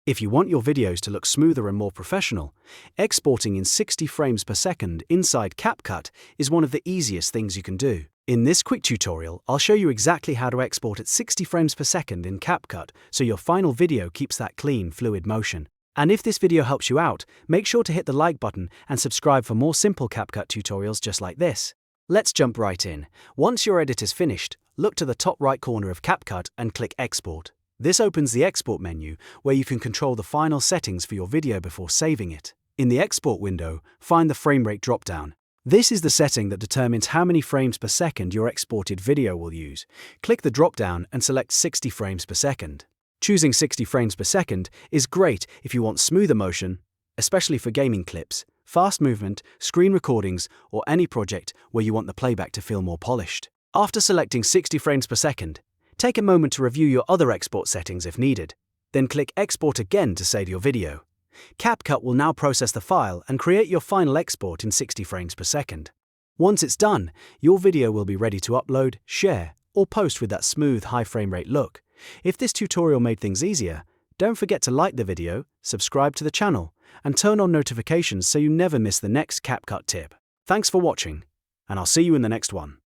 If you want your videos to look smoother and more professional, exporting in 60 frames per second inside CapCut is one of the easiest things you can do. In this quick tutorial, I'll show you exactly how to export at 60 frames per second in CapCut so your final video keeps that clean, fluid motion. And if this video helps you out, make sure to hit the like button and subscribe for more simple CapCut tutorials just like this. Let's jump right in. Once your edit is finished, look to the top right corner of CapCut and click Export. This opens the Export menu, where you can control the final settings for your video before saving it. In the Export window, find the frame rate dropdown. This is the setting that determines how many frames per second your exported video will use. Click the dropdown and select 60 frames per second. Choosing 60 frames per second is great if you want smoother motion, especially for gaming clips, fast movement, screen recordings, or any project where you want the playback to feel more polished. After selecting 60 frames per second, take a moment to review your other export settings if needed. Then click Export again to save your video. CapCut will now process the file and create your final export in 60 frames per second. Once it's done, your video will be ready to upload, share, or post with that smooth, high frame rate look. If this tutorial made things easier, don't forget to like the video, subscribe to the channel, and turn on notifications so you never miss the next CapCut tip. Thanks for watching, and I'll see you in the next one.